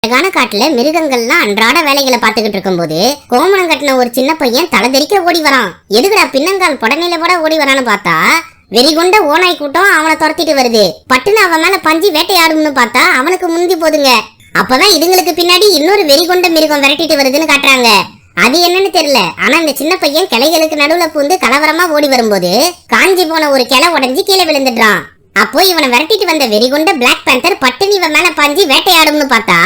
அழகான காட்டுல மிருகங்கள்லாம் அன்றாட வேலைகளை பார்த்துக்கிட்டு இருக்கும்போது கோமணம் கட்டின ஒரு சின்ன பையன் தலை தெறிக்க ஓடி வரான். எதுக்குடா பின்னங்கால் புடனையில போட ஓடி வரான்னு பார்த்தா வெறிகொண்ட ஓனாய் கூட்டம் அவனை துரத்திட்டு வருது. பட்டுன்னு அவன் மேல பஞ்சு வேட்டையாடும்னு பார்த்தா அவனுக்கு முந்தி போதுங்க. அப்பதான் இதுங்களுக்கு பின்னாடி இன்னொரு வெறிகொண்ட மிருகம் விரட்டிட்டு வருதுன்னு காட்டுறாங்க. அது என்னன்னு தெரியல. ஆனா இந்த சின்ன பையன் கிளைகளுக்கு நடுவுல பூந்து கலவரமா ஓடி வரும்போது காஞ்சி போன ஒரு கிளை உடஞ்சி கீழே விழுந்துடுறான். அப்போ இவனை விரட்டிட்டு வந்த வெறிகொண்ட பிளாக் பேந்தர் பட்டுன்னு இவன் மேல பாஞ்சி வேட்டையாடும்னு பார்த்தா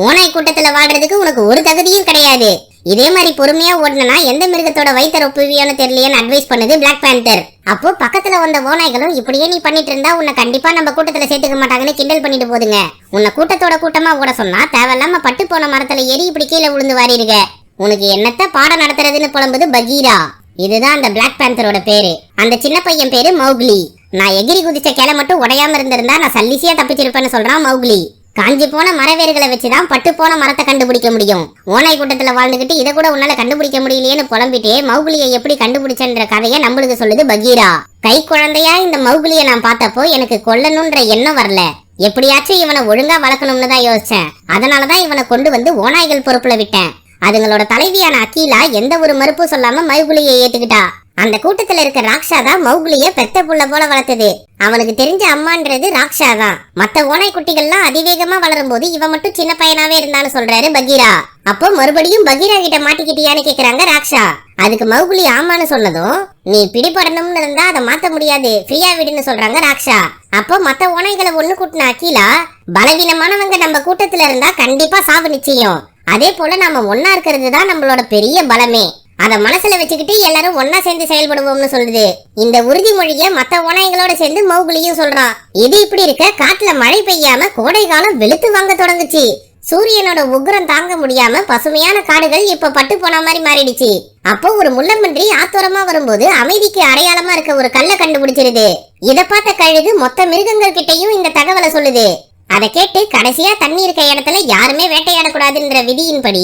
ஓனாய் கூட்டத்துல வாழ்றதுக்கு உனக்கு ஒரு தகுதியும் கிடையாது. இதே மாதிரி பொறுமையா ஓடனா எந்த மிருகத்தோட வயிற்ற ஒப்புவியான்னு தெரியலையேன்னு அட்வைஸ் பண்ணுது பிளாக் பேந்தர். அப்போ பக்கத்துல வந்த ஓனாய்களும் இப்படியே நீ பண்ணிட்டு இருந்தா உன்னை கண்டிப்பா நம்ம கூட்டத்துல சேர்த்துக்க மாட்டாங்கன்னு கிண்டல் பண்ணிட்டு போதுங்க. உன்னை கூட்டத்தோட கூட்டமா ஓட சொன்னா தேவையில்லாம பட்டு போன மரத்துல ஏறி இப்படி கீழே விழுந்து வாரிருக்க. உனக்கு என்னத்த பாடம் நடத்துறதுன்னு புலம்புது பகீரா. இதுதான் அந்த பிளாக் பேந்தரோட பேரு. அந்த சின்ன பையன் பேரு மௌக்லி. நான் எகிரி குதிச்ச கிளை மட்டும் உடையாம இருந்திருந்தா நான் சல்லிசியா தப்பிச்சிருப்பேன்னு சொல்றான் மௌக்லி. காஞ்சி போன மரவேர்களை வச்சுதான் பட்டு போன மரத்தை கண்டுபிடிக்க முடியும். ஓனாய் கூட்டத்துல வாழ்ந்துகிட்டு இதை கூட உன்னால கண்டுபிடிக்க முடியலையேன்னு புலம்பிட்டு மௌக்லியை எப்படி கண்டுபிடிச்சன்ற கதையை நம்மளுக்கு சொல்லுது பகீரா. கை குழந்தையா இந்த மௌக்லியை நான் பார்த்தப்போ எனக்கு கொல்லணும்ன்ற எண்ணம் வரல. எப்படியாச்சும் இவனை ஒழுங்கா வளர்க்கணும்னு தான் யோசிச்சேன். அதனாலதான் இவனை கொண்டு வந்து ஓனாய்கள் பொறுப்புல விட்டேன். அதுங்களோட தலைவியான அக்கீலா எந்த ஒரு மறுப்பும் சொல்லாம மௌக்லியை ஏத்துக்கிட்டா. அந்த கூட்டத்துல இருக்க ராக்ஷா தான் மௌக்லிய பெத்த புள்ள போல வளர்த்தது. அவனுக்கு தெரிஞ்ச அம்மான்றது ராக்ஷா தான். மத்த ஓனாய் குட்டிகள்லாம் அதிவேகமா வளரும் போது இவன் மட்டும் சின்ன பையனாவே இருந்தான்னு சொல்றாரு பகீரா. அப்போ மறுபடியும் பகீரா கிட்ட மாட்டிக்கிட்டியான்னு கேக்குறாங்க ராக்ஷா. அதுக்கு மௌக்லி ஆமான்னு சொன்னதும் நீ பிடிபடணும்னு இருந்தா அதை மாத்த முடியாது, ஃப்ரீயா விடுன்னு சொல்றாங்க ராக்ஷா. அப்போ மத்த ஓனாய்களை ஒண்ணு கூட்டின அக்கீலா பலவீனமானவங்க நம்ம கூட்டத்துல இருந்தா கண்டிப்பா சாவு நிச்சயம். அதே போல நாம ஒன்னா இருக்கிறது தான் நம்மளோட பெரிய பலமே. அத மனசுல வச்சுக்கிட்டு எல்லாரும் ஒன்னா சேர்ந்து செயல்படுவோம்னு சொல்லுது. இந்த உறுதிமொழிய மத்த ஓனாய்களோட சேர்ந்து மௌக்லியும் சொல்றான். இது இப்படி இருக்க காட்டுல மழை பெய்யாம கோடை காலம் வெளுத்து வாங்க தொடங்குச்சு. சூரியனோட உக்ரம் தாங்க முடியாம பசுமையான காடுகள் இப்ப பட்டு போன மாதிரி மாறிடுச்சு. அப்போ ஒரு முள்ளம்பன்றி ஆத்தோரமா வரும்போது அமைதிக்கு அடையாளமா இருக்க ஒரு கல்லை கண்டுபிடிச்சிருது. இத பார்த்த கழுகு மொத்த மிருகங்கள் கிட்டையும் இந்த தகவலை சொல்லுது. அதை கேட்டு கடைசியா தண்ணி இருக்க இடத்துல யாருமே வேட்டையாடக்கூடாதுன்ற விதியின்படி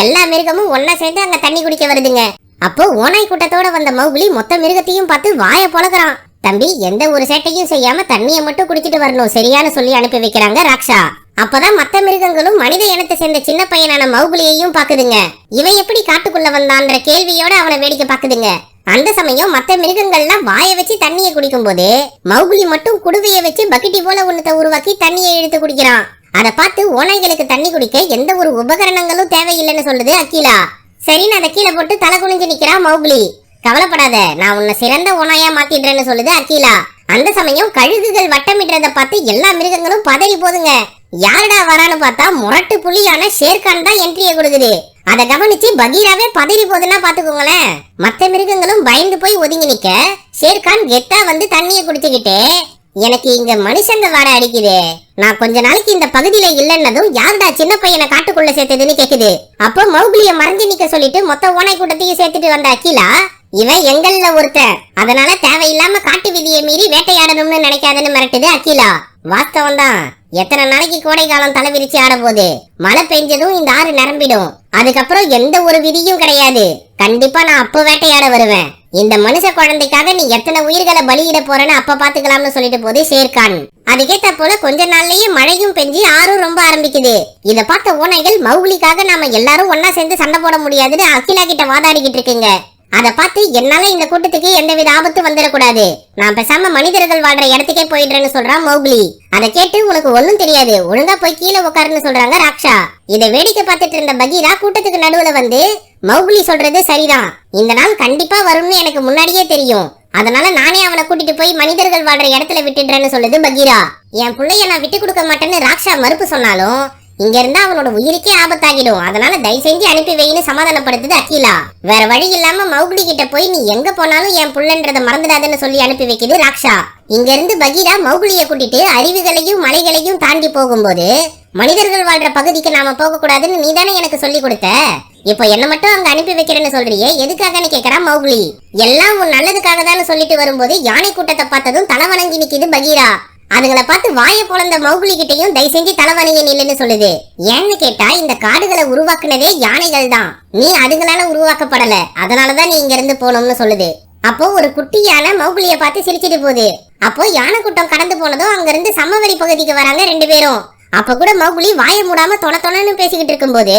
எல்லா மிருகமும் ஒன்னா சேர்ந்து அங்க தண்ணி குடிக்க வருதுங்க. அப்போ ஓனாய் கூட்டத்தோட வந்த மௌக்லி மொத்த மிருகத்தையும் பார்த்து வாய பொளக்குறான். தம்பி எந்த ஒரு சேட்டையும் செய்யாம தண்ணியை மட்டும் குடிச்சிட்டு வரணும் சரியானு சொல்லி அனுப்பி வைக்கிறாங்க ராக்ஷா. அப்பதான் மத்த மிருகங்களும் மனித இனத்தை சேர்ந்த சின்ன பையனான மௌக்லியையும் பாக்குதுங்க. இவன் எப்படி காட்டுக்குள்ள வந்தான்ற கேள்வியோட அவனை வேடிக்கை பாக்குதுங்க. அந்த சமயம் மத்த மிருகங்கள்லாம் வாய வச்சு தண்ணியை குடிக்கும் போது மௌக்லி மட்டும் குடுவைய வச்சு பக்கெட்டி போல ஒன்னத்தை உருவாக்கி தண்ணியை எடுத்து குடிக்கிறான். அதை பார்த்து ஓனாய்களுக்கு தண்ணி குடிக்க எந்த ஒரு உபகரணங்களும் தேவையில்லைன்னு சொல்லுது அக்கீலா. சரின்னு அதை கீழே போட்டு தலை குனிஞ்சு நிக்கிறான் மௌக்லி. கவலைப்படாத, நான் உன்னை சிறந்த ஓனாயா மாத்திடுறேன்னு சொல்லுது அக்கீலா. அந்த சமயம் கழுகுகள் வட்டமிடுறத பார்த்து எல்லா மிருகங்களும் பதறி போதுங்க. யாருடா வரான்னு பார்த்தா முரட்டு புலியான ஷேர்கான் தான் என்ட்ரியை கொடுக்குது. அதை கவனிச்சு பகீராவே பதறி போதுன்னா பாத்துக்கோங்களேன். மத்த மிருகங்களும் பயந்து போய் ஒதுங்கி நிக்க ஷேர்கான் கெத்தா வந்து தண்ணியை குடிச்சுக்கிட்டு எனக்கு இங்க மனுஷங்க வாட அடிக்குது, நான் கொஞ்ச நாளைக்கு இந்த பகுதியில இல்லன்னதும் யாருடா சின்ன பையனை காட்டுக்குள்ள சேர்த்ததுன்னு கேக்குது. அப்போ மௌக்லிய மறைஞ்சு நிக்க சொல்லிட்டு மொத்த ஓனாய் கூட்டத்தையும் சேர்த்துட்டு வந்த அக்கீலா இவன் எங்கள்ல ஒருத்தன், அதனால தேவையில்லாம காட்டு விதியை மீறி வேட்டையாடணும்னு நினைக்காதுன்னு மிரட்டுது அக்கீலா. வாஸ்தவம் தான். எத்தனை நாளைக்கு கோடை காலம் தலைவிரிச்சு ஆட போது மழை பெஞ்சதும் இந்த ஆறு நிரம்பிடும். அதுக்கப்புறம் எந்த ஒரு விதியும் கிடையாது. கண்டிப்பா நான் அப்போ வேட்டையாட வருவேன். இந்த மனுஷ குழந்தைக்காக நீ எத்தனை உயிர்களை பலியிட போறன்னு அப்ப பாத்துக்கலாம்னு சொல்லிட்டு போது ஷேர்கான். அதுக்கேத்த போல கொஞ்ச நாள்லயே மழையும் பெஞ்சு ஆறும் ரொம்ப ஆரம்பிக்குது. இத பார்த்த ஓனாய்கள் மௌக்லிக்காக நாம எல்லாரும் ஒன்னா சேர்ந்து சண்டை போட முடியாதுன்னு அகிலா கிட்ட வாதாடிக்கிட்டு இருக்குங்க. அதை பார்த்து என்னால இந்த கூட்டத்துக்கு எந்தவித ஆபத்து வந்துடக்கூடாது, நான் பேசாம மனிதர்கள் வாழ்ற இடத்துக்கே போயிடுறேன்னு சொல்றான் மௌக்லி. அதை கேட்டு உனக்கு ஒண்ணும் தெரியாது, ஒழுங்கா போய் கீழே உட்காருன்னு சொல்றாங்க ராக்ஷா. இதை வேடிக்கை பார்த்துட்டு இருந்த பகீரா கூட்டத்துக்கு நடுவுல வந்து மௌக்லி சொல்றது சரிதான், இந்த நாள் கண்டிப்பா வரும்னு எனக்கு முன்னாடியே தெரியும், அதனால நானே அவனை கூட்டிட்டு போய் மனிதர்கள் வாழ்ற இடத்துல விட்டுடுறேன்னு சொல்லுது பகீரா. என் பிள்ளைய நான் விட்டு கொடுக்க மாட்டேன்னு ராக்ஷா மறுப்பு சொன்னாலும் இங்க இருந்தா அவனோட உயிருக்கே ஆபத்தாகிடும், அதனால தயவு செஞ்சு அனுப்பி வைன்னு சமாதானப்படுத்துது அக்கீலா. வேற வழி இல்லாம மௌக்லி கிட்ட போய் நீ எங்க போனாலும் என் புள்ளன்றத மறந்துடாதுன்னு சொல்லி அனுப்பி வைக்குது ராக்ஷா. இங்க இருந்து பகீரா மௌக்லிய கூட்டிட்டு அருவிகளையும் மலைகளையும் தாண்டி போகும்போது மனிதர்கள் வாழ்ற பகுதிக்கு நாம போக கூடாதுன்னு நீதானே எனக்கு சொல்லி கொடுத்த, இப்போ என்ன மட்டும் அங்க அனுப்பி வைக்கிறேன்னு சொல்றியே எதுக்காகன்னு கேக்குறான் மௌக்லி. எல்லாம் உன் நல்லதுக்காக தான் சொல்லிட்டு வரும்போது யானை கூட்டத்தை பார்த்ததும் தலை வணங்கி நிக்குது பகீரா. அதுங்களை பார்த்து வாய பொழந்த மௌக்லி கிட்டையும் தயவு செஞ்சு தலைவணிய நில்லுன்னு சொல்லுது. ஏன்னு கேட்டா இந்த காடுகளை உருவாக்குனதே யானைகள் தான், நீ அதுங்களால உருவாக்கப்படல, அதனாலதான் நீ இங்க இருந்து போனோம்னு சொல்லுது. அப்போ ஒரு குட்டி யானை மௌக்லிய பார்த்து சிரிச்சிட்டு போகுது. அப்போ யானை கூட்டம் கடந்து போனதும் அங்க இருந்து சமவெளி பகுதிக்கு வராங்க ரெண்டு பேரும். அப்ப கூட மௌகுலி வாய மூடாம தொணன்னு பேசிக்கிட்டு இருக்கும்போது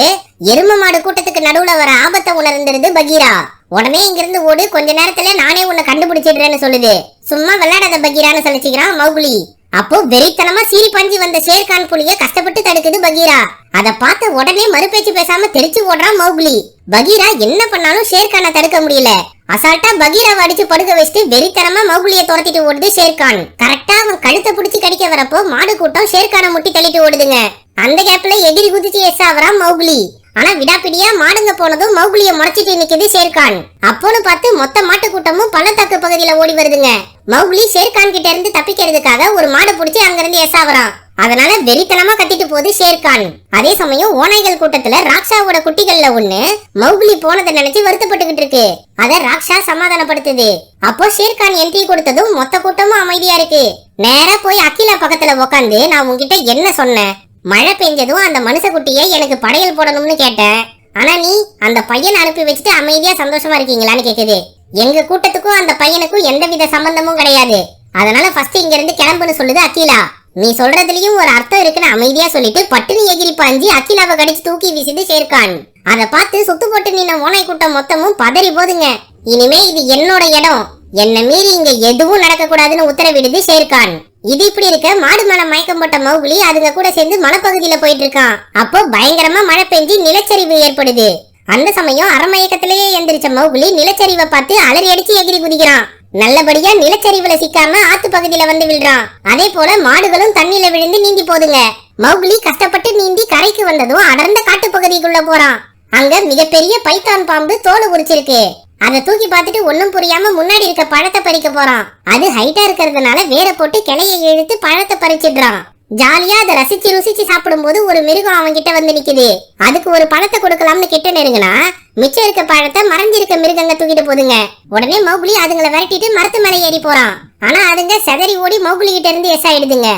எரும மாடு கூட்டத்துக்கு நடுவுல வர ஆபத்தை உணர்ந்திருது பகீரா. உடனே இங்கிருந்து ஓடு, கொஞ்ச நேரத்துல நானே உன்னை கண்டுபிடிச்சிடுறேன்னு சொல்லுது. சும்மா விளையாடாத பகீரான்னு சொல்லிச்சுக்கிறான் மௌகுலி. அப்போ வெறித்தனமா சீறி பஞ்சி வந்த ஷேர்கான் புலிய கஷ்டப்பட்டு தடுக்குது பகீரா. அத பார்த்த உடனே மறுபேச்சு பேசாம தெரிச்சு ஓடுறான் மௌகுலி. பகீரா என்ன பண்ணாலும் ஷேர்கானை தடுக்க முடியல. அசால்ட்டா பகீராவை அடிச்சு படுக்க வச்சுட்டு வெறித்தனமா மௌகுலிய துரத்திட்டு ஓடுது ஷேர்கான். கரெக்டா அவன் கழுத்தை பிடிச்சு கடிக்க வரப்போ மாடு கூட்டம் ஷேர்கானை முட்டி தள்ளிட்டு ஓடுதுங்க. அந்த கேப்ல எகிரி குதிச்சு எஸ் ஆவறான் மௌகுலி. ஆனா விடாப்பிடியா மாடுங்க போனதும் மௌகுலிய முறைச்சிட்டு நிக்குது ஷேர்கான். அப்போன்னு பார்த்து மொத்த மாட்டு கூட்டமும் பள்ளத்தாக்கு பகுதியில ஓடி வருதுங்க. மௌகுலி ஷேர்கான் கிட்ட இருந்து தப்பிக்கிறதுக்காக ஒரு மாடை பிடிச்சி அங்கிருந்து எஸ் ஆவறான். அதனால வெறித்தனமா கத்திட்டு போகுது ஷேர்கான். அதே சமயம் ஓநாய்கள் கூட்டத்துல ராக்ஷாவோட குட்டிகள்ல ஒண்ணு மௌகுலி போனதை நினைச்சு வருத்தப்பட்டுக்கிட்டு இருக்கு. அத ராக்ஷா சமாதானப்படுத்துது. அப்போ ஷேர்கான் என்ட்ரி கொடுத்ததும் மொத்த கூட்டமும் அமைதியா இருக்கு. நேரா போய் அகிலா பக்கத்துல உக்காந்து, நான் உன்கிட்ட என்ன சொன்னேன்? மழை பெஞ்சதும் அந்த மனுஷ குட்டியை எனக்கு படையல் போடணும்னு கேட்டேன். ஆனா நீ அந்த பையனை அனுப்பி வச்சுட்டு அமைதியா சந்தோஷமா இருக்கீங்களான்னு கேக்குது. எங்க கூட்டத்துக்கும் அந்த பையனுக்கும் எந்தவித சம்பந்தமும் கிடையாது. அதனால ஃபர்ஸ்ட் இங்க இருந்து கிளம்புன்னு சொல்லுது அகிலா. நீ சொல்றதுலயும் ஒரு அர்த்தம் இருக்குன்னு அமைதியா சொல்லிட்டு பட்டுனி எகிரி பாஞ்சி அகிலாவை கடிச்சு தூக்கி வீசுது ஷேர்கான். அதை பார்த்து சுத்து போட்டு நின்ன ஓனாய் கூட்டம் மொத்தமும் பதறி போதுங்க. இனிமே இது என்னோட இடம், என்ன மீறி இங்க எதுவும் நடக்க கூடாதுன்னு உத்தரவிடுது ஷேர்கான். இது இப்படி இருக்க மாடு மேல மயக்கம் போட்ட மௌகுலி அதுங்க கூட சேர்ந்து மலைப்பகுதியில போயிட்டு இருக்கான். அப்போ பயங்கரமா மழை பெஞ்சு நிலச்சரிவு ஏற்படுது. அந்த சமயம் அரைமயக்கத்திலேயே எந்திரிச்ச மௌகுலி நிலச்சரிவை பார்த்து அலறி அடிச்சு எகிரி குதிக்கிறான். நல்லபடியா நிலச்சரிவுல சிக்காம ஆத்து பகுதியில வந்து விழுறான். அதே போல மாடுகளும் தண்ணியில விழுந்து நீந்தி போதுங்க. மௌகுலி கஷ்டப்பட்டு நீந்தி கரைக்கு வந்ததும் அடர்ந்த காட்டு பகுதிக்குள்ள போறான். அங்க மிகப்பெரிய பைத்தான் பாம்பு தோலை உரிச்சிருக்கு. அதை தூக்கி பார்த்துட்டு ஒன்னும் புரியாம முன்னாடி இருக்க பழத்தை பறிக்க போறான். அது ஹைட்டா இருக்கிறதுனால வேற போட்டு கிளைய இழுத்து பழத்தை பறிச்சிடுறான். ஜாலியா அதை ரசிச்சு ருசிச்சு சாப்பிடும் போது ஒரு மிருகம் அவன் கிட்ட வந்து நிக்குது. அதுக்கு ஒரு பழத்தை கொடுக்கலாம்னு கிட்ட நெருங்கினா மிச்சம் இருக்க பழத்தை மறைஞ்சிருக்க மிருகங்க தூக்கிட்டு போதுங்க. உடனே மௌகுலி அதுங்களை விரட்டிட்டு மரத்து மேல ஏறி போறான். ஆனா அதுங்க செதறி ஓடி மௌகுலி கிட்ட இருந்து எஸ் ஆயிடுதுங்க.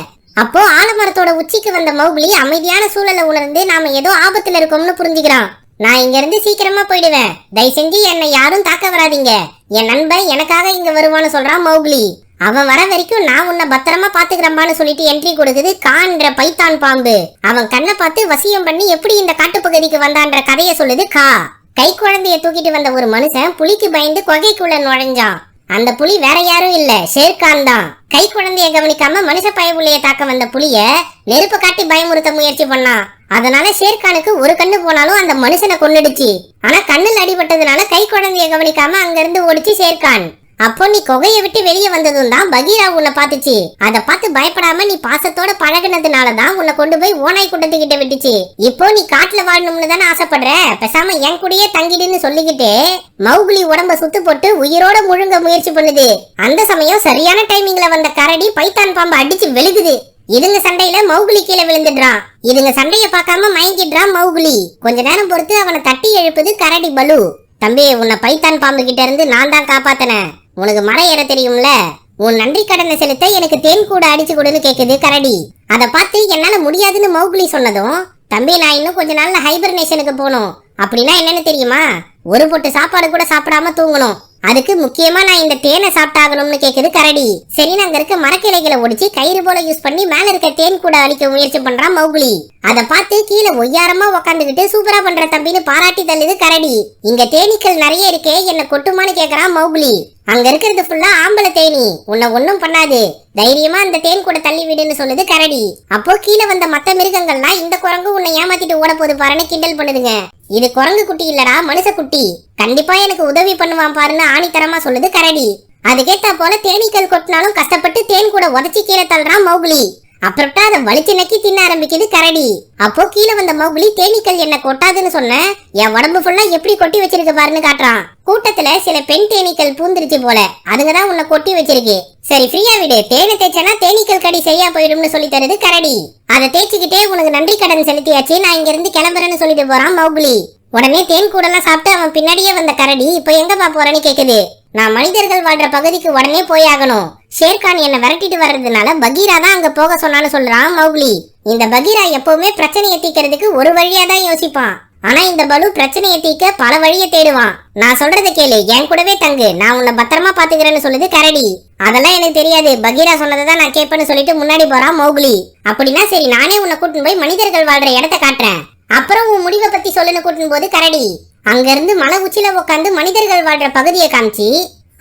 அப்போ ஆலமரத்தோட உச்சிக்கு வந்த மௌகுலி அமைதியான சூழலை உணர்ந்து நாம ஏதோ ஆபத்துல இருக்கோம்னு புரிஞ்சுக்கிறான். நான் இங்க இருந்து சீக்கிரமா போயிடுவேன், தயவு செஞ்சு என்னை யாரும் தாக்க வராதீங்க, என் நண்பன் எனக்காக இங்க வருவான்னு சொல்றான் மௌகுலி. அவன் வர வரைக்கும் நான் உன்னை பத்திரமா பாத்துக்கிறம்பான்னு சொல்லிட்டு என்ட்ரி கொடுக்குது கான்ற பைத்தான் பாம்பு. அவன் கண்ணை பார்த்து வசியம் பண்ணி எப்படி இந்த காட்டுப்பகுதிக்கு வந்தான்ற கதைய சொல்லுது கா. கை குழந்தைய தூக்கிட்டு வந்த ஒரு மனுஷன் புலிக்கு பயந்து குகைக்குள்ள நுழைஞ்சான். அந்த புலி வேற யாரும் இல்ல, ஷேர்கான் தான். கை குழந்தைய கவனிக்காம மனுஷ பயப்புள்ளைய தாக்க வந்த புலிய நெருப்பு காட்டி பயமுறுத்த முயற்சி பண்ணான். அதனால ஷேர்கானுக்கு ஒரு கண்ணு போனாலும் அந்த மனுஷனை கொன்னுடுச்சு. ஆனா கண்ணுல அடிபட்டதுனால கை குழந்தைய கவனிக்காம அங்க இருந்து ஓடிச்சு ஷேர்கான். அப்போ நீ குகையை விட்டு வெளியே வந்ததும் தான் பகீரா உன்னை பாத்துச்சு. அதை பார்த்து பயப்படாம நீ பாசத்தோட பழகினதுனாலதான் உன்னை கொண்டு போய் ஓனாய் கூட்டத்துக்கிட்ட விட்டுச்சு. இப்போ நீ காட்டுல வாழணும்னு தானே ஆசைப்படுற, பேசாம என் கூடயே தங்கிடுன்னு சொல்லிக்கிட்டு மௌகுலி உடம்ப சுத்து போட்டு உயிரோட முழுங்க முயற்சி பண்ணுது. அந்த சமயம் சரியான டைமிங்ல வந்த கரடி பைத்தான் பாம்பு அடிச்சு வெளுக்குது. இதுங்க சண்டையில மௌகுலி கீழே விழுந்துடுறான். இதுங்க சண்டைய பார்க்காம மயங்கிடுறான் மௌகுலி. கொஞ்ச நேரம் பொறுத்து அவனை தட்டி எழுப்புது கரடி பலு. தம்பி, உன்னை பைத்தான் பாம்பு கிட்ட இருந்து நான் தான் காப்பாத்தினேன், உனக்கு மரம் ஏற தெரியும்ல, உன் நன்றி கடனை செலுத்த எனக்கு தேன் கூட அடிச்சு கொடுன்னு கேக்குது கரடி. அதை பார்த்து என்னால முடியாதுன்னு மௌகுலி சொன்னதும், தம்பி நான் இன்னும் கொஞ்ச நாள்ல ஹைபர்னேஷனுக்கு போகணும், அப்படின்னா என்னன்னு தெரியுமா, ஒரு பொட்டு சாப்பாடு கூட சாப்பிடாம தூங்கணும், அதுக்கு முக்கியமா நான் இந்த தேனை சாப்பிட்டாகணும்னு கேக்குது கரடி. சரி, அங்க இருக்க மரக்கிளைகளை ஒடிச்சு கயிறு போல யூஸ் பண்ணி மேல இருக்க தேன் கூட அடிக்க முயற்சி பண்றான் மௌகுலி. அதை பார்த்து கீழே ஒய்யாரமா உக்காந்துக்கிட்டு சூப்பரா பண்ற தம்பின்னு பாராட்டி தள்ளுது கரடி. இங்க தேனீக்கள் நிறைய இருக்கே, என்ன கொட்டுமான்னு கேக்குறான் மௌகுலி. அங்க இருக்கிறது ஃபுல்லா ஆம்பளை தேனி, உன்னை ஒன்னும் பண்ணாது, தைரியமா அந்த தேன் கூட தள்ளி விடுன்னு சொல்லுது கரடி. அப்போ கீழே வந்த மத்த மிருகங்கள்லாம் இந்த குரங்கு உன்னை ஏமாத்திட்டு ஓட போது பாருன்னு கிண்டல் பண்ணுதுங்க. இது குரங்கு குட்டி இல்லடா, மனுஷ குட்டி, கண்டிப்பா எனக்கு உதவி பண்ணுவான் பாருன்னு ஆணித்தரமா சொல்லுது கரடி. அதுக்கேத்தா போல தேனீக்கள் கொட்டினாலும் கஷ்டப்பட்டு தேன் கூட உதச்சி கீழே தள்ளுறான் மௌகுலி. அப்புறம்டா அதை வலிச்சு நக்கி தின்ன ஆரம்பிக்குது கரடி. அப்போ கீழே வந்த மௌகுலி தேனீக்கள் என்ன கொட்டாதுன்னு சொன்ன, என் உடம்பு ஃபுல்லா எப்படி கொட்டி வச்சிருக்க பாருன்னு காட்டுறான். கூட்டத்துல சில பெண் தேனீக்கள் பூந்துருச்சு போல, அதுங்கதான் உன்னை கொட்டி வச்சிருக்கு. சரி ஃப்ரீயா விடு, தேனை தேய்ச்சனா தேனீக்கள் கடி சரியா போயிடும்னு சொல்லி தருது கரடி. அதை தேய்ச்சிக்கிட்டே உனக்கு நன்றி கடன் செலுத்தியாச்சு, நான் இங்க இருந்து கிளம்புறேன்னு சொல்லிட்டு போறான் மௌகுலி. உடனே தேன் கூடலாம் சாப்பிட்டு அவன் பின்னாடியே வந்த கரடி இப்ப எங்கப்பா போறேன்னு கேக்குது. நான் மனிதர்கள் வாழ்ற பகுதிக்கு உடனே போயாகணும், ஷேர்கான் என்ன விரட்டிட்டு வர்றதுனால பகீரா தான் அங்க போக சொன்னான்னு சொல்றான் மௌகுலி. இந்த பகீரா எப்பவுமே பிரச்சனையை தீக்கிறதுக்கு ஒரு வழியா தான் யோசிப்பான், ஆனா இந்த பலு பிரச்சனையை தீக்க பல வழியை தேடுவான். நான் சொல்றதை கேளு, என் கூடவே தங்கு, நான் உன்னை பத்திரமா பாத்துக்கிறேன்னு சொல்லுது கரடி. அதெல்லாம் எனக்கு தெரியாது, பகீரா சொன்னதான் நான் கேட்பேன்னு சொல்லிட்டு முன்னாடி போறான் மௌக்லி. அப்படின்னா சரி, நானே உன்னை கூட்டின்னு போய் மனிதர்கள் வாழ்ற இடத்த காட்டுறேன், அப்புறம் உன் முடிவை பத்தி சொல்லுன்னு கூட்டின்னு போது கரடி அங்க இருந்து மலை உச்சில உட்காந்து மனிதர்கள் வாழ்ற பகுதியை காமிச்சு,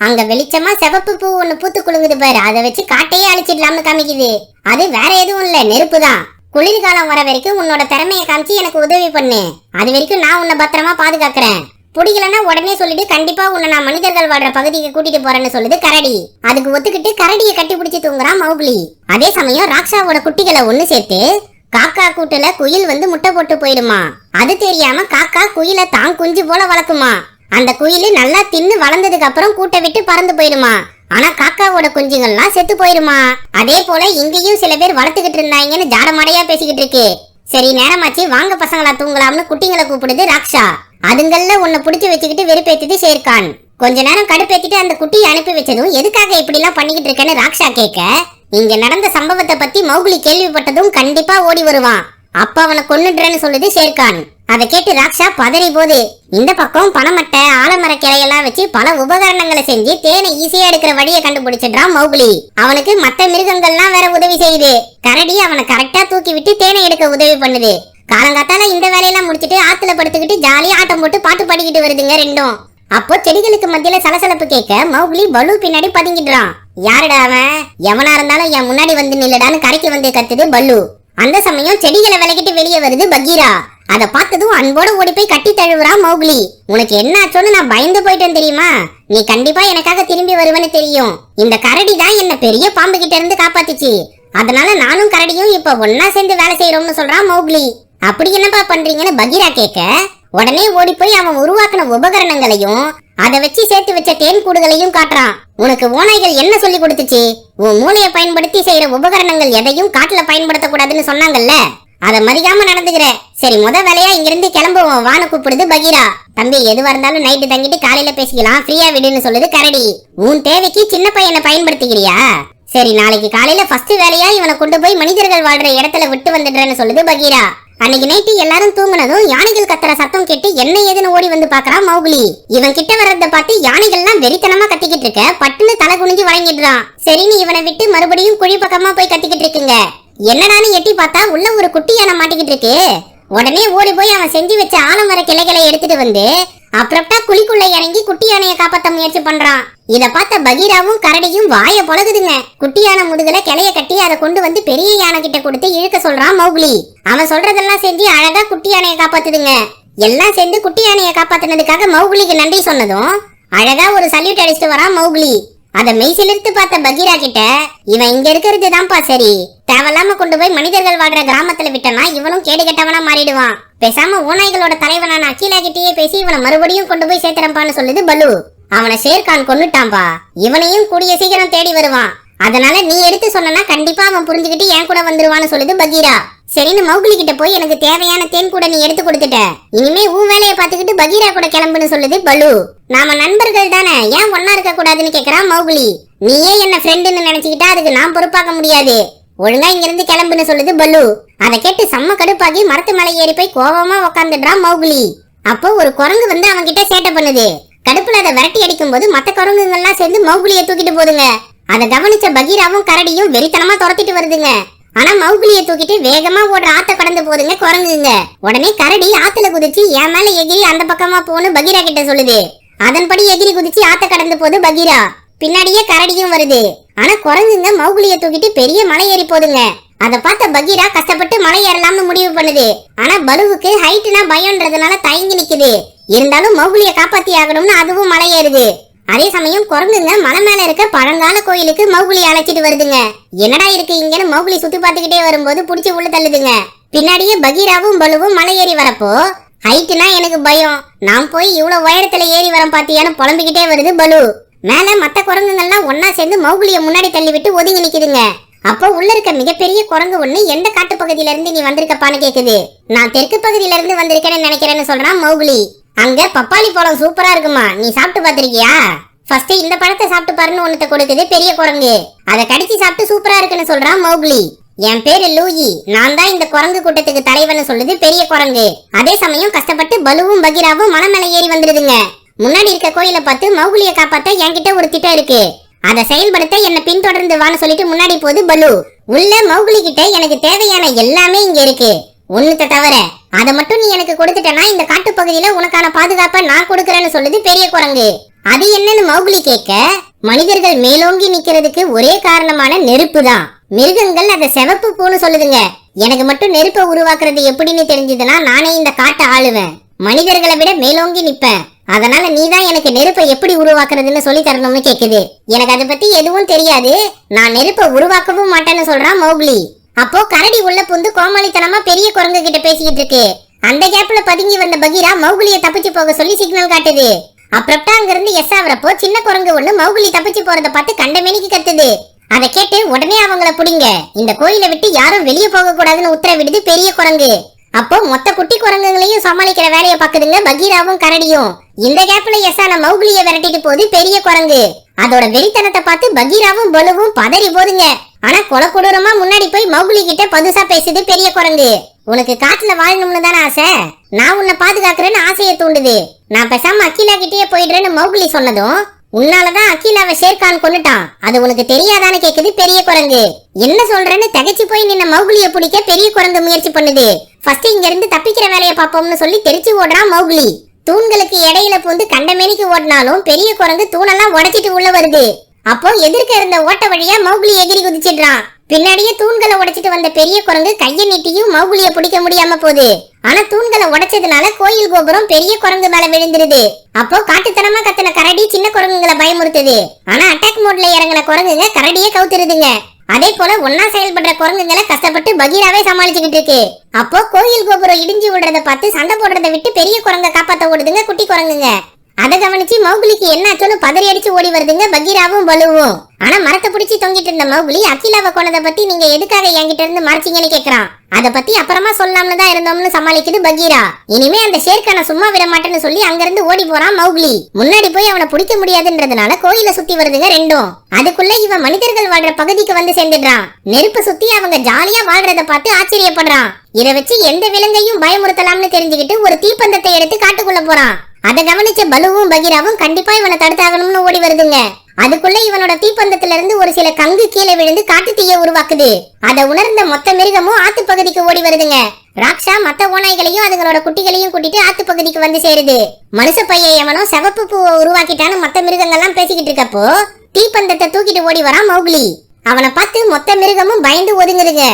அங்க வெளிச்சமா சிவப்பு பூ ஒண்ணு பூத்து குலுங்குது பாரு, அதை வச்சு காட்டையே அழிச்சிடலாம்னு காமிக்குது. அது வேற எதுவும் இல்ல, நெருப்பு தான். குளிர்காலம் வர வரைக்கும் உன்னோட திறமையை காமிச்சு எனக்கு உதவி பண்ணு, அது வரைக்கும் நான் உன்னை பத்திரமா பாதுகாக்கிறேன். பிடிக்கலன்னா உடனே சொல்லிட்டு கண்டிப்பா உன்னை நான் மனிதர்கள் வாழ்ற பகுதிக்கு கூட்டிட்டு போறேன்னு சொல்லுது கரடி. அதுக்கு ஒத்துக்கிட்டு கரடியை கட்டி பிடிச்சு தூங்குறான் மௌக்லி. அதே சமயம் ராக்ஷாவோட குட்டிகளை ஒண்ணு சேர்த்து காக்கா கூட்டுல குயில் வந்து முட்டை போட்டு போயிடுமா. அது தெரியாம காக்கா குயில தான் குஞ்சு போல வளர்க்குமா. அந்த குயில் நல்லா தின்னு வளர்ந்ததுக்கு அப்புறம் கூட்டை விட்டு பறந்து போயிடுமா. ஆனா காக்காவோட குஞ்சுகள்லாம் செத்து போயிடுமா. அதே போல இங்கேயும் சில பேர் வளர்த்துக்கிட்டு இருந்தாங்கன்னு ஜாடமாடையா பேசிக்கிட்டு இருக்கு. சரி நேரமாச்சு, வாங்க பசங்களா தூங்கலாம்னு குட்டிங்களை கூப்பிடுது ராக்ஷா. அதுங்கள்ல உன்னை பிடிச்சு வச்சுக்கிட்டு வெறுப்பேத்துது ஷேர்கான். கொஞ்ச நேரம் கடுப்பேத்திட்டு அந்த குட்டியை அனுப்பி வச்சதும் எதுக்காக இப்படி எல்லாம் பண்ணிக்கிட்டு இருக்கேன்னு ராக்ஷா கேட்க, இங்க நடந்த சம்பவத்தை பத்தி மௌக்லி கேள்விப்பட்டதும் கண்டிப்பா ஓடி வருவான், அப்ப அவனை கொன்னுடுறேன்னு சொல்லுது ஷேர்கான். அதை கேட்டு ராக்ஷா பதறி போது. இந்த பக்கம் பனமட்டை ஆலமர கிளையெல்லாம் வச்சு பல உபகரணங்களை செஞ்சு தேனை ஈஸியா எடுக்கிற வழியை கண்டுபிடிச்சிடுறான் மௌக்லி. அவனுக்கு மத்த மிருகங்கள்லாம் வேற உதவி செய்யுது. கரடி அவனை கரெக்டா தூக்கி விட்டு தேனை எடுக்க உதவி பண்ணுது. காலங்காத்தால இந்த வேலையெல்லாம் முடிச்சிட்டு ஆத்துல படுத்துக்கிட்டு ஜாலியா ஆட்டம் போட்டு பாட்டு பாடிக்கிட்டு வருதுங்க ரெண்டும். அப்போ செடிகளுக்கு மத்தியில சலசலப்பு கேட்க மௌக்லி பலு பின்னாடி பதுங்கிடுறான். யாருடா அவன், எவனா இருந்தாலும் என் முன்னாடி வந்து நில்லுடான்னு கரைக்கு வந்து கத்துது பல்லு. அந்த சமயம் செடிகளை விலகிட்டு வெளியே வருது பகீரா. அதை பார்த்ததும் அன்போட ஓடி போய் கட்டி தழுவுறான் மௌக்லி. உனக்கு என்ன ஆச்சோன்னு நான் பயந்து போயிட்டேன் தெரியுமா, நீ கண்டிப்பா எனக்காக திரும்பி வருவேன்னு தெரியும். இந்த கரடி தான் என்ன பெரிய பாம்பு கிட்ட இருந்து காப்பாத்துச்சு, அதனால நானும் கரடியும் இப்ப ஒன்னா சேர்ந்து வேலை செய்யறோம்னு சொல்றான் மௌக்லி. அப்படி என்னப்பா பண்றீங்கன்னு பகீரா கேட்க, உடனே ஓடி போய் அவன் உருவாக்கின உபகரணங்களையும் அதை வச்சு சேர்த்து வச்ச தேன் கூடுகளையும் காட்டுறான். உனக்கு ஓநாய்கள் என்ன சொல்லி கொடுத்துச்சு, உன் மூளையை பயன்படுத்தி செய்யற உபகரணங்கள் எதையும் காட்டுல பயன்படுத்த கூடாதுன்னு சொன்னாங்கல்ல, அத மதிக்காம நடந்துக்கிற. சரி முத வேலையா இங்கிருந்து கிளம்புவோம் வான்னு கூப்பிடுது பகீரா. தம்பி எதுவா இருந்தாலும் நைட்டு தங்கிட்டு காலையில பேசிக்கலாம், ஃப்ரீயா விடுன்னு சொல்லுது கரடி. உன் தேவைக்கு சின்ன பையனை பயன்படுத்திக்கிறியா, சரி நாளைக்கு காலையில ஃபர்ஸ்ட் வேலையா இவனை கொண்டு போய் மனிதர்கள் வாழ்ற இடத்துல விட்டு வந்துடுறேன்னு சொல்லுது பகீரா. அன்னைக்கு நைட்டு எல்லாரும் தூங்குனதும் யானைகள் கத்துற சத்தம் கேட்டு என்ன ஏதுன்னு ஓடி வந்து பாக்குறான் மௌக்லி. இவன் கிட்ட வர்றத பார்த்து யானைகள்லாம் வெறித்தனமா கத்திக்கிட்டு இருக்க, பட்டுன்னு தலை குனிஞ்சு வழங்கிடுறான். சரின்னு இவனை விட்டு மறுபடியும் குழி பக்கமா போய் கத்திக்கிட்டு இருக்குங்க. என்னடான்னு எட்டி பார்த்தா உள்ள ஒரு குட்டி யானை மாட்டிக்கிட்டு இருக்கு. உடனே ஓடி போய் அவன் செஞ்சு வச்ச ஆலமர கிளைகளை எடுத்துட்டு வந்து அப்புறம்டா குழிக்குள்ள இறங்கி குட்டி யானையை காப்பாத்த முயற்சி பண்றான். இத பார்த்த பகீராவும் கரடியும் வாய பொழகுதுங்க. குட்டி யானை முதுகுல கிளைய கட்டி அதை கொண்டு வந்து பெரிய யானை கிட்ட கொடுத்து இழுக்க சொல்றான் மௌக்லி. அவன் சொல்றதெல்லாம் செஞ்சு அழகா குட்டி யானையை காப்பாத்துதுங்க. எல்லாம் சேர்ந்து குட்டி யானையை காப்பாத்தினதுக்காக மௌக்லிக்கு நன்றி சொன்னதும் அழகா ஒரு சல்யூட் அடிச்சுட்டு வரான் மௌக்லி. அத மெய்சிலிருந்து பார்த்த பகீரா கிட்ட, இவன் இங்க இருக்கிறது தான்ப்பா சரி, தேவையில்லாம கொண்டு போய் மனிதர்கள் வாழ்ற கிராமத்துல விட்டனா இவனும் கேடு கெட்டவனா மாறிடுவான், பேசாம ஓநாய்களோட தலைவனான அகிலா கிட்டேயே பேசி இவனை மறுபடியும் கொண்டு போய் சேர்த்துறப்பான்னு சொல்லுது பலு. அவனை ஷேர்கான் கொன்னுட்டான்பா, இவனையும் கூடிய சீக்கிரம் தேடி வருவான், அதனால நீ எடுத்து சொன்னா கண்டிப்பா அவன் புரிஞ்சுக்கிட்டு என் கூட வந்துருவான்னு சொல்லுது பகீரா. சரின்னு மௌக்லி கிட்ட போய் எனக்கு தேவையான தேன் கூட நீ எடுத்து கொடுத்துட்ட, இனிமே உன் வேலையை பார்த்துக்கிட்டு பகீரா கூட கிளம்புன்னு சொல்லுது பலு. நாம நண்பர்கள் தானே, ஏன் ஒன்னா இருக்க கூடாதுன்னு கேக்குறான் மௌக்லி. நீயே என்ன ஃப்ரெண்டுன்னு நினைச்சுக்கிட்டா அதுக்கு நான் பொறுப்பாக்க முடியாது, ஒழுங்கா இங்க இருந்து கிளம்புன்னு சொல்லுது பலு. அதை கேட்டு செம்ம கடுப்பாகி மரத்து மேல ஏறி போய் கோவமா உக்காந்துடுறான் மௌக்லி. அப்போ ஒரு குரங்கு வந்து அவன் கிட்ட சேட்டை பண்ணுது. கடுப்புல அதை விரட்டி அடிக்கும் போது மத்த குரங்குங்கள்லாம் சேர்ந்து மௌக்லியை தூக்கிட்டு போதுங்க. அதை கவனிச்ச பகீராவும் கரடியும் வெறித்தனமா துரத்திட்டு வருதுங்க. ஆனா மௌக்லியை தூக்கிட்டு வேகமா ஓடுற ஆத்த கடந்து போதுங்க குரங்குங்க. உடனே கரடி ஆத்துல குதிச்சு என் மேல எகிரி அந்த பக்கமா போன்னு பகீரா கிட்ட சொல்லுது. அதன்படி எகிரி குதிச்சு ஆத்த கடந்து போது பகீரா. பின்னாடியே கரடியும் வருது. ஆனா குரங்குங்க மௌக்லியை தூக்கிட்டு பெரிய மலை ஏறி போதுங்க. அதை பார்த்த பகீரா கஷ்டப்பட்டு மலை ஏறலாம்னு முடிவு பண்ணுது. ஆனா பலுவுக்கு ஹைட்னா பயம்ன்றதுனால தயங்கி நிக்குது. இருந்தாலும் மௌக்லியை காப்பாத்தி ஆகணும்னு அதுவும் மலை ஏறுது. அதே சமயம் குரங்குங்க மலை மேல இருக்க பழங்கால கோயிலுக்கு மௌக்லியை அழைச்சிட்டு வருதுங்க. என்னடா இருக்கு இங்கன்னு மௌக்லி சுத்தி பார்த்துக்கிட்டே வரும்போது புடிச்சு உள்ள தள்ளுதுங்க. பின்னாடியே பகீராவும் பலுவும் மலை ஏறி வரப்போ, ஹைட்னா எனக்கு பயம், நான் போய் இவ்வளவு உயரத்துல ஏறி வரேன் பாத்தியான்னு புலம்பிக்கிட்டே வருது பலு. மேல மத்த குரங்குங்கள்லாம் ஒன்னா சேர்ந்து மௌக்லியை முன்னாடி தள்ளி விட்டு ஒதுங்கி நிக்குதுங்க. அப்போ உள்ள இருக்க மிகப்பெரிய குரங்கு ஒண்ணு எந்த காட்டு பகுதியில இருந்து நீ வந்திருக்கப்பான்னு கேக்குது. நான் தெற்கு பகுதியில இருந்து வந்திருக்கேன்னு நினைக்கிறேன்னு சொல்றான் மௌக்லி. அங்க பப்பாளி பழம் சூப்பரா இருக்குமா, நீ சாப்பிட்டு பாத்திருக்கியா? ஃபர்ஸ்ட் இந்த பழத்தை சாப்பிட்டு பாருன்னு ஒன்னத்தை கொடுக்குது பெரிய குரங்கு. அதை கடிச்சு சாப்பிட்டு சூப்பரா இருக்குன்னு சொல்றான் மௌக்லி. என் பேரு லூயி, நான் தான் இந்த குரங்கு கூட்டத்துக்கு தலைவன்னு சொல்லுது பெரிய குரங்கு. அதே சமயம் கஷ்டப்பட்டு பலுவும் பகீராவும் மலை மேல ஏறி வந்துடுதுங்க. முன்னாடி இருக்க கோயிலை பார்த்து மௌக்லியை காப்பாத்த என்கிட்ட ஒரு திட்டம் இருக்கு, அதை செயல்படுத்த என்ன பின்தொடர்ந்து வான்னு சொல்லிட்டு முன்னாடி போகுது பலு. உள்ள மௌக்லி கிட்ட எனக்கு தேவையான எல்லாமே இங்க இருக்கு, ஒண்ணுத்த தவிர அதை மட்டும் நீ எனக்கு கொடுத்துட்டனா இந்த காட்டுப்பகுதியில உனக்கான பாதுகாப்பை நான் கொடுக்கறேன்னு சொல்லுது பெரிய குரங்கு. அது என்னன்னு மௌக்லி கேட்க, மனிதர்கள் மேலோங்கி நிக்கிறதுக்கு ஒரே காரணமான நெருப்பு தான், மிருகங்கள் அதை சிவப்பு பூன்னு சொல்லுதுங்க. எனக்கு மட்டும் நெருப்பை உருவாக்குறது எப்படின்னு தெரிஞ்சதுன்னா நானே இந்த காட்டை ஆளுவேன், மனிதர்களை விட மேலோங்கி நிப்பேன். அதனால நீதான் எனக்கு நெருப்பை எப்படி உருவாக்குறதுன்னு சொல்லி தரணும்னு கேக்குது. எனக்கு அதை பத்தி எதுவும் தெரியாது, நான் நெருப்பை உருவாக்கவும் மாட்டேன்னு சொல்றான் மௌக்லி. அப்போ கரடி உள்ள புந்து கோமாளித்தனமா பெரிய குரங்கு கிட்ட பேசிக்கிட்டு இருக்கு. அந்த கேப்ல பதுங்கி வந்த பகீரா மௌக்லிய தப்பிச்சு போக சொல்லி சிக்னல் காட்டுது. அப்புறம்டா அங்க இருந்து எஸ் ஆவறப்போ சின்ன குரங்கு ஒண்ணு மௌக்லி தப்பிச்சு போறத பார்த்து கண்டமேனிக்கு கத்துது. அதை கேட்டு உடனே அவங்கள புடிங்க, இந்த கோயிலை விட்டு யாரும் வெளியே போக கூடாதுன்னு உத்தரவிடுது பெரிய குரங்கு. அப்போ மொத்த குட்டி குரங்குகளையும் சமாளிக்கிற வேலையை பாக்குதுங்க பகீராவும் கரடியும். இந்த கேப்ல எஸ்ஸான மௌக்லிய விரட்டிட்டு போகுது பெரிய குரங்கு. அதோட வெறித்தனத்தை பார்த்து பகீராவும் பலுவும் பதறி போதுங்க. ஆனா கொலை கொடூரமா முன்னாடி போய் மௌக்லி கிட்ட பதுசா பேசுது பெரிய குரங்கு. உனக்கு காட்டுல வாழணும்னு தானே ஆசை, நான் உன்னை பாதுகாக்கிறேன்னு ஆசையை தூண்டுது, நான் பேசாம அகிலா கிட்டே போயிடுறேன்னு மௌக்லி சொன்னதும், உன்னாலதான் அகிலாவை ஷேர்கான் கொன்னுட்டான், அது உனக்கு தெரியாதான்னு கேக்குது பெரிய குரங்கு. என்ன சொல்றேன்னு தகச்சு போய் நின்ன மௌக்லிய பிடிக்க பெரிய குரங்கு முயற்சி பண்ணுது. ஃபர்ஸ்ட் இங்க இருந்து தப்பிக்கிற வேலையை பாப்போம்னு சொல்லி தெரிச்சு ஓடுறான் மௌக்லி. தூண்களுக்கு இடையில பூந்து கண்டமேனிக்கு ஓடினாலும் பெரிய குரங்கு தூணெல்லாம் உடைச்சிட்டு உள்ள வருது. அப்போ எதிர்க்க இருந்த ஓட்ட வழியா மௌக்லி எகிரி குதிச்சிடுறான். பின்னாடியே தூண்களை உடைச்சிட்டு வந்த பெரிய குரங்கு கையை நீட்டியும் மௌக்லிய பிடிக்க முடியாம போகுது. ஆனா தூண்களை உடைச்சதுனால கோயில் கோபுரம் பெரிய குரங்கு மேல விழுந்துருது. அப்போ காட்டுத்தனமா கத்தின கரடி சின்ன குரங்குகளை பயமுறுத்துது. ஆனா அட்டாக் மோட்ல இறங்கின குரங்குங்க கரடியே கவுத்துருதுங்க. அதே போல ஒன்னா செயல்படுற குரங்குகளை கஷ்டப்பட்டு பகீராவே சமாளிச்சுக்கிட்டு இருக்கு. அப்போ கோயில் கோபுரம் இடிஞ்சு விடுறத பார்த்து சண்டை போடுறத விட்டு பெரிய குரங்க காப்பாத்த ஓடுதுங்க குட்டி குரங்குங்க. அதை கவனிச்சு மௌக்லிக்கு என்னாச்சுன்னு பதறி அடிச்சு ஓடி வருதுங்க பகீராவும் பலுவும். ஆனா மரத்தை பிடிச்சி தொங்கிட்டு இருந்த மௌக்லி அகிலாவை கொன்னதை பத்தி நீங்க எதுக்காக என்கிட்ட இருந்து மறைச்சிங்கன்னு கேக்குறான். அதை பத்தி அப்புறமா சொல்லாமனு தான் இருந்தோம்னு சமாளிக்குது பகீரா. இனிமே அந்த ஷேர்கானை சும்மா விட மாட்டேன்னு சொல்லி அங்கிருந்து ஓடி போறான் மௌக்லி. முன்னாடி போய் அவனை பிடிக்க முடியாதுன்றதுனால கோயில சுத்தி வருதுங்க ரெண்டும். அதுக்குள்ள இவன் மனிதர்கள் வாழ்ற பகுதிக்கு வந்து சேர்ந்துடுறான். நெருப்பு சுத்தி அவங்க ஜாலியா வாழ்றத பார்த்து ஆச்சரியப்படுறான். இதை வச்சு எந்த விலங்கையும் பயமுறுத்தலாம்னு தெரிஞ்சுக்கிட்டு ஒரு தீப்பந்தத்தை எடுத்து காட்டுக்குள்ள போறான். அதை கவனிச்ச பலுவும் பகீராவும் கண்டிப்பா இவனை தடுத்தாகணும்னு ஓடி வருதுங்க. அதுக்குள்ள இவனோட தீப்பந்தத்துல இருந்து ஒரு சில கங்கு கீழே விழுந்து காட்டு தீய உருவாக்குது. அதை உணர்ந்த மொத்த மிருகமும் ஆத்து பகுதிக்கு ஓடி வருதுங்க. ராக்ஷா மத்த ஓநாய்களையும் அதுங்களோட குட்டிகளையும் கூட்டிட்டு ஆத்து பகுதிக்கு வந்து சேருது. மனுஷ பையன் எவனோ சிவப்பு பூவை உருவாக்கிட்டான்னு மத்த மிருகங்கள்லாம் பேசிக்கிட்டு இருக்கப்போ தீப்பந்தத்தை தூக்கிட்டு ஓடி வரான் மௌக்லி. அவனை பார்த்து மொத்த மிருகமும் பயந்து ஒதுங்குதுங்க.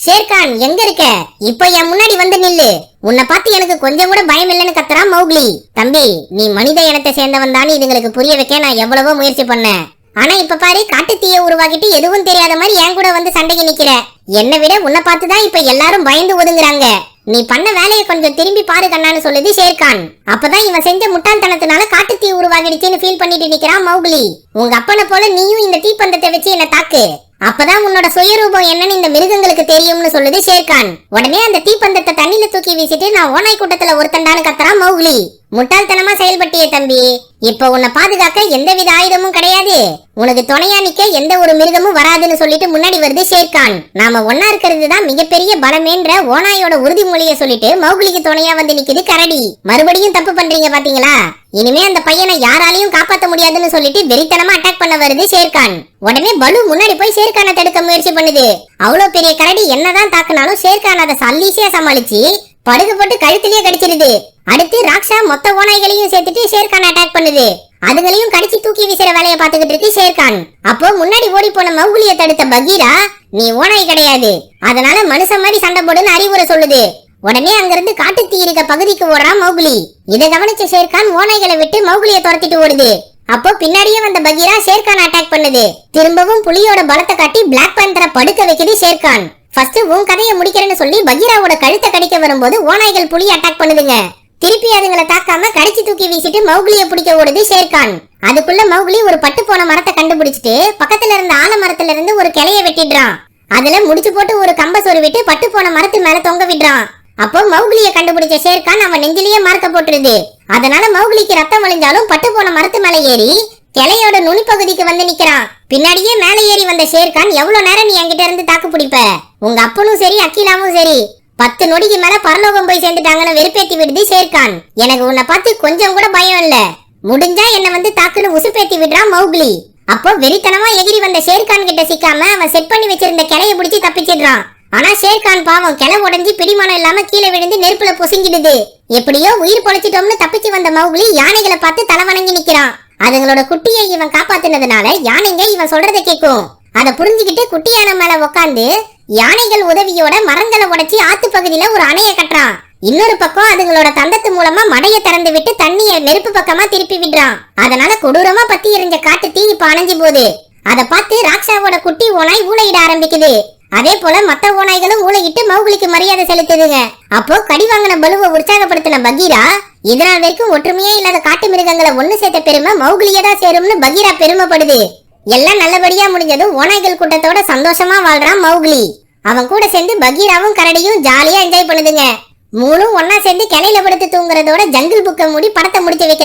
ஷேர்கான் எங்க இருக்க, இப்ப என் முன்னாடி வந்து நில்லு, உன்னை பார்த்து எனக்கு கொஞ்சம் கூட பயம் இல்லைன்னு கத்துறான் மௌக்லி. தம்பி, நீ மனித இனத்தை சேர்ந்தவன் தானே இதுங்களுக்கு புரிய வைக்க நான் எவ்வளவோ முயற்சி பண்ணேன். ஆனா இப்ப பாரு காட்டு தீய உருவாக்கிட்டு எதுவும் தெரியாத மாதிரி என் கூட வந்து சண்டைக்கு நிக்கிற. என்னை விட உன்னை பார்த்துதான் இப்ப எல்லாரும் பயந்து ஒதுங்குறாங்க. நீ பண்ண வேலையை கொஞ்சம் திரும்பி பாரு கண்ணான்னு சொல்லுது ஷேர்கான். அப்பதான் இவன் செஞ்ச முட்டாள்தனத்தினால காட்டு தீ உருவாகிடுச்சுன்னு ஃபீல் பண்ணிட்டு நிக்கிறான் மௌக்லி. உங்க அப்பனை போல நீயும் இந்த தீப்பந்தத்தை வச்சு என்ன தாக்கு, அப்பதான் உன்னோட சுயரூபம் என்னன்னு இந்த மிருகங்களுக்கு தெரியும்னு சொல்லுது ஷேர்கான். உடனே அந்த தீப்பந்தத்தை தண்ணில தூக்கி வீசிட்டு நான் ஓநாய் கூட்டத்துல ஒருத்தண்டான்னு கத்துறான் மௌக்லி. முட்டாள்தனமா செயல்பட்டியே தம்பி, இப்ப உன்னை பாதுகாக்க எந்தவித ஆயுதமும் கிடையாது, உனக்கு துணையா நிக்க எந்த ஒரு மிருகமும் வராதுன்னு சொல்லிட்டு முன்னாடி வருது ஷேர்கான். நாம ஒன்னா இருக்கிறது தான் மிகப்பெரிய பலமேன்ற ஓநாயோட உறுதிமொழியை சொல்லிட்டு மௌக்லிக்கு துணையா வந்து நிக்குது கரடி. மறுபடியும் தப்பு பண்றீங்க பாத்தீங்களா, இனிமே அந்த பையனை யாராலையும் காப்பாத்த முடியாதுன்னு சொல்லிட்டு வெறித்தனமா அட்டாக் பண்ண வருது ஷேர்கான். உடனே பலு முன்னாடி போய் ஷேர்கானை தடுக்க முயற்சி பண்ணுது. அவ்வளவு பெரிய கரடி என்னதான் தாக்குனாலும் ஷேர்கான் அதை சல்லீசியா சமாளிச்சு படுகு போட்டு கழுத்திலேயே கடிச்சிருது. அடுத்து ராக்ஷா மொத்த ஓநாய்களையும் சேர்த்துட்டு ஷேர்கான் அட்டாக் பண்ணுது. அதுங்களையும் கடிச்சு தூக்கி வீசுற வேலையை பார்த்துக்கிட்டு இருக்கு ஷேர்கான். அப்போ முன்னாடி ஓடி போன மௌக்லியை தடுத்த பகீரா, நீ ஓநாய் கிடையாது, அதனால மனுஷன் மாதிரி சண்டை போடுன்னு அறிவுரை சொல்லுது. உடனே அங்கிருந்து காட்டு தீ இருக்க பகுதிக்கு ஓடுறான் மௌக்லி. இதை கவனிச்ச ஷேர்கான் ஓநாய்களை விட்டு மௌக்லியை துரத்திட்டு ஓடுது. அப்போ பின்னாடியே வந்த பகீரா ஷேர்கான் அட்டாக் பண்ணுது. திரும்பவும் புலியோட பலத்தை காட்டி பிளாக் பேந்தரை படுக்க வைக்குது ஷேர்கான். ஃபர்ஸ்ட் உன் கதையை முடிக்கிறேன்னு சொல்லி பகீராவோட கழுத்தை கடிக்க வரும்போது ஓநாய்கள் புலி அட்டாக் பண்ணுதுங்க. திருப்பி அதுங்களை தாக்காம கடிச்சு தூக்கி வீசிட்டு மௌக்லியை பிடிக்க ஓடுது ஷேர்கான். அதுக்குள்ள மௌக்லி ஒரு பட்டு போன மரத்தை கண்டுபிடிச்சிட்டு பக்கத்துல இருந்த ஆலமரத்துல இருந்து ஒரு கிளைய வெட்டிடுறான். அதுல முடிச்சு போட்டு ஒரு கம்ப சொருவிட்டு பட்டு போன மரத்து மேல தொங்க விடுறான். அப்போ மௌக்லியை கண்டுபிடிச்ச ஷேர்கான் அவன் நெஞ்சிலேயே மார்க்க போட்டுருது. அதனால மௌக்லிக்கு ரத்தம் வழிஞ்சாலும் பட்டு போன மரத்து மேல ஏறி கிளையோட நுனிப்பகுதிக்கு வந்து நிக்கிறான். பின்னாடியே மேல ஏறி வந்த ஷேர்கான், எவ்வளவு நேரம் நீ என்கிட்ட இருந்து தாக்கு பிடிப்ப, உங்க அப்பனும் சரி அகிலாவும் சரி 10 நொடிக்கு மேல பரலோகம் போய் சேர்ந்துட்டாங்கன்னு வெறுப்பேத்தி விடுது ஷேர்கான். எனக்கு உன்னை பார்த்து கொஞ்சம் கூட பயம் இல்ல, முடிஞ்சா என்ன வந்து தாக்குன்னு உசுப்பேத்தி விடுறான் மௌக்லி. அப்போ வெறித்தனமா எகிரி வந்த ஷேர்கான் கிட்ட சிக்காம அவன் செட் பண்ணி வச்சிருந்த கிளைய பிடிச்சி தப்பிச்சிடுறான். ஆனா ஷேர்கான் பாவம் கிளை உடைஞ்சு பிடிமானம் இல்லாம கீழே விழுந்து நெருப்புல பொசுங்கிடுது. எப்படியோ உயிர் பொழைச்சிட்டோம்னு தப்பிச்சு வந்த மௌக்லி யானைகளை பார்த்து தலை வணங்கி நிக்கிறான். அதுங்களோட குட்டியை இவன் காப்பாத்தினதுனால யானைங்க இவன் சொல்றதை கேட்கும். அதை புரிஞ்சுக்கிட்டு குட்டி யானை மேல உக்காந்து யானைகள் உதவியோட மரங்களை உடைச்சி ஆத்து பகுதியில ஒரு அணைய கட்டுறான். இன்னொரு பக்கம் அதுங்களோட தந்தத்து மூலமா மடைய திறந்து விட்டு தண்ணிய நெருப்பு பக்கமா திருப்பி விடுறான். அதனால கொடூரமா பத்தி எரிஞ்ச காட்டு தீ இப்ப அணைஞ்சு போகுது. அதை பார்த்து ராக்ஷாவோட குட்டி ஓனாய் ஊளையிட ஆரம்பிக்குது. அதே போல மத்த ஓனாய்களும் ஊளையிட்டு மௌக்லிக்கு மரியாதை செலுத்துதுங்க. அப்போ கடி வாங்கின பலுவை உற்சாகப்படுத்தின பகீரா இதனால் வரைக்கும் ஒற்றுமையே இல்லாத காட்டு மிருகங்களை ஒண்ணு சேர்த்த பெருமை மௌக்லியே தான் சேரும்னு பகீரா பெருமைப்படுது. எல்லாம் நல்லபடியா முடிஞ்சதும் ஓனாய்கள் கூட்டத்தோட சந்தோஷமா வாழ்றான் மௌக்லி. அவன் கூட சேர்ந்து பகீராவும் கரடியும் ஜாலியா என்ஜாய் பண்ணுதுங்க. மூணும் ஒன்னா சேர்ந்து கிளையில படுத்து தூங்குறதோட ஜங்கிள் புக்கை மூடி படத்தை முடிச்சு வைக்க